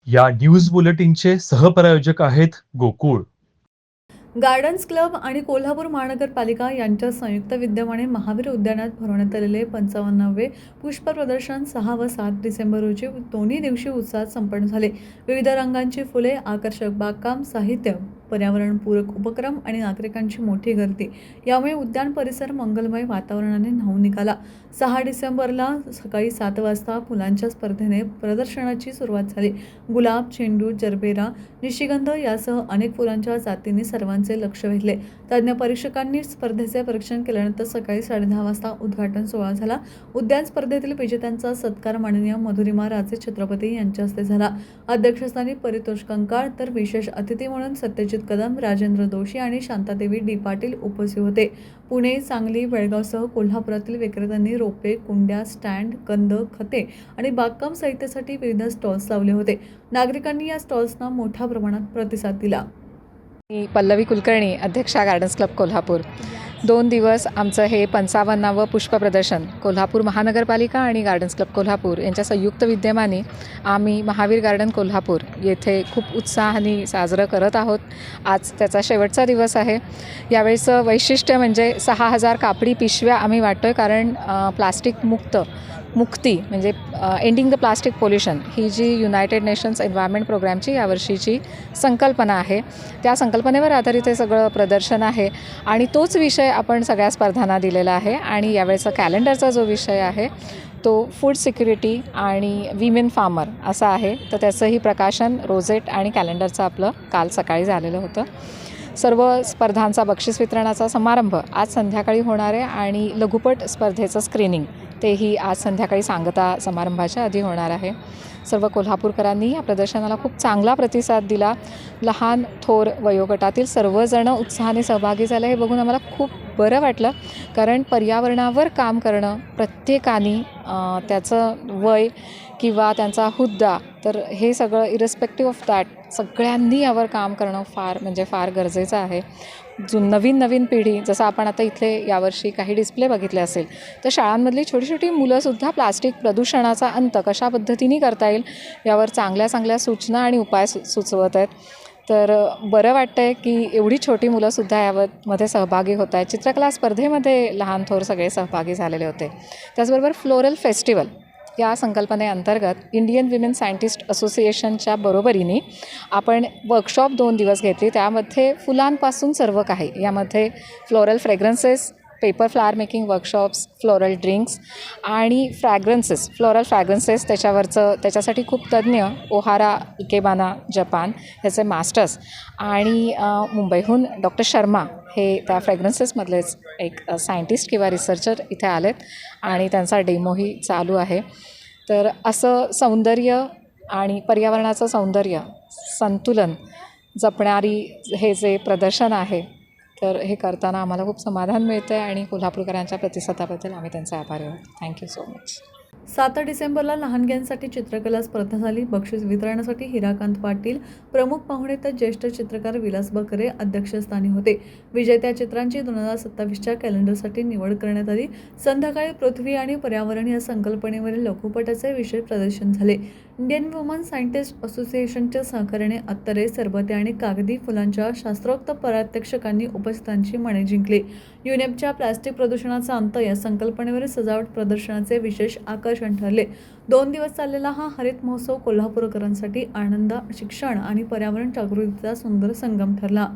या न्यूज बुलेटिनचे सहप्रायोजक आहेत Gokul. Gardens club आणि कोल्हापूर महानगरपालिका यांच्या संयुक्त विद्यमाने महावीर उद्यानात भरवण्यात आलेले 55वे पुष्प प्रदर्शन 6 व 7 डिसेंबर रोजी दोन्ही दिवशी उत्साहात संपन्न झाले. विविध रंगांची फुले, आकर्षक बागकाम साहित्य, पर्यावरणपूरक उपक्रम आणि नागरिकांची मोठी गर्दी यामुळे उद्यान परिसर मंगलमय वातावरणाने न्हाऊन निघाला. 6 डिसेंबरला सकाळी 7 वाजता फुलांच्या स्पर्धेने प्रदर्शनाची सुरुवात झाली. गुलाब, झेंडू, जरबेरा, निशिगंध यासह अनेक फुलांच्या जातींनी सर्वांचे लक्ष वेधले. तज्ज्ञ परीक्षकांनी स्पर्धेचे परीक्षण केल्यानंतर सकाळी 10:30 वाजता उद्घाटन सोहळा झाला. उद्यान स्पर्धेतील विजेत्यांचा सत्कार माननीय मधुरिमा राजे छत्रपती यांच्या हस्ते झाला. अध्यक्षस्थानी परितोष कंकाळ तर विशेष अतिथी म्हणून सत्यजित कदम, राजेंद्र दोशी आणि शांतादेवी डी पाटील उपस्थित होते. पुणे, सांगली, बेळगावसह कोल्हापुरातील विक्रेत्यांनी रोपे, कुंड्या, स्टँड, कंद, खते आणि बागकाम साहित्यासाठी विविध स्टॉल्स लावले होते. नागरिकांनी या स्टॉल्सना मोठ्या प्रमाणात प्रतिसाद दिला. मी पल्लवी कुलकर्णी, अध्यक्षा गार्डन्स क्लब कोल्हापूर. 2 दिवस आमचं हे 55वं पुष्प प्रदर्शन कोल्हापूर महानगरपालिका आणि गार्डन्स क्लब कोल्हापूर यांच्या संयुक्त विद्यमाने आम्ही महावीर गार्डन कोल्हापूर येथे खूप उत्साहाने साजरं करत आहोत. आज त्याचा शेवटचा दिवस आहे. यावेळेचं वैशिष्ट्य म्हणजे 6,000 कापडी पिशव्या आम्ही वाटतो आहे, कारण प्लास्टिक मुक्ती म्हणजे एंडिंग द प्लास्टिक पोल्युशन ही जी युनायटेड नेशन्स एन्व्हायरमेंट प्रोग्रॅमची यावर्षीची संकल्पना आहे. त्या संकल्पनेवर आधारित हे सगळं प्रदर्शन आहे आणि तोच विषय आपण सगळ्या स्पर्धांना दिलेला आहे. आणि यावेळेचा कॅलेंडरचा जो विषय आहे तो फूड सिक्युरिटी आणि विमेन फार्मर असा आहे. तर त्याचंही प्रकाशन रोजेट आणि कॅलेंडरचं आपलं काल सकाळी झालेलं होतं. सर्व स्पर्धांचा बक्षीस वितरणाचा समारंभ आज संध्याकाळी होणार आहे आणि लघुपट स्पर्धेचं स्क्रीनिंग तेही आज संध्याकाळी सांगता समारंभाच्या आधी होणार आहे. सर्व कोल्हापूरकरांनी या प्रदर्शनाला खूप चांगला प्रतिसाद दिला. लहान थोर वयोगटातील सर्वजण उत्साहाने सहभागी झाले. हे बघून आम्हाला खूप बरं वाटलं, कारण पर्यावरणावर काम करणं प्रत्येकाने त्याचं वय किंवा त्यांचा हुद्दा, तर हे सगळं इरेस्पेक्टिव्ह ऑफ दॅट सगळ्यांनी यावर काम करणं फार गरजेचं आहे. नवीन पिढी, जसं आपण आता इथले यावर्षी काही डिस्प्ले बघितले असेल, तर शाळांमधली छोटी मुलंसुद्धा प्लास्टिक प्रदूषणाचा अंत कशा पद्धतीने करता येईल यावर चांगल्या सूचना आणि उपाय सुचवत आहेत. तर बरं वाटतं आहे की एवढी छोटी मुलंसुद्धा यामध्ये सहभागी होत आहेत. चित्रकला स्पर्धेमध्ये लहान थोर सगळे सहभागी झालेले होते. त्याचबरोबर फ्लोरल फेस्टिवल या संकल्पनेअंतर्गत इंडियन विमेन सायंटिस्ट असोसिएशनच्या बरोबरीने आपण वर्कशॉप 2 दिवस घेतली. त्यामध्ये फुलांपासून सर्व काही, यामध्ये floral fragrances, paper flower making workshops, floral drinks आणि फ्लोरल फ्रॅग्रन्सेस त्याच्यासाठी खूप तज्ज्ञ ओहारा इकेबाना जपान ह्याचे मास्टर्स आणि मुंबईहून डॉक्टर शर्मा हे त्या फ्रॅग्रन्सेसमधलेच एक सायंटिस्ट किंवा रिसर्चर इथे आलेत आणि त्यांचा डेमोही चालू आहे. तर असं सौंदर्य आणि पर्यावरणाचं सौंदर्य संतुलन जपणारी हे जे प्रदर्शन आहे, तर हे करताना आम्हाला खूप समाधान मिळतं आहे आणि कोल्हापूरकरांच्या प्रतिसादाबद्दल आम्ही त्यांचे आभारी आहोत. Thank you so much. 7 डिसेंबरला लहानग्यांसाठी चित्रकला स्पर्धा झाली. बक्षीस वितरणासाठी हिराकांत पाटील प्रमुख पाहुणे तर ज्येष्ठ चित्रकार विलास बकरे अध्यक्षस्थानी होते. विजेत्या चित्रांची 2027च्या कॅलेंडरसाठी निवड करण्यात आली. संध्याकाळी पृथ्वी आणि पर्यावरण या संकल्पनेवरील लघुपटाचे विशेष प्रदर्शन झाले. इंडियन वुमन सायंटिस्ट असोसिएशनच्या सहकार्याने अत्तरे, सरबते आणि कागदी फुलांच्या शास्त्रोक्त प्रात्यक्षिकांनी उपस्थितांची मने जिंकली. युनेपच्या प्लास्टिक प्रदूषणाचा अंत या संकल्पनेवरील सजावट प्रदर्शनाचे विशेष आकर्षण ठरले. 2 दिवस चाललेला हा हरित महोत्सव कोल्हापूरकरांसाठी आनंद, शिक्षण आणि पर्यावरण जागृतीचा सुंदर संगम ठरला.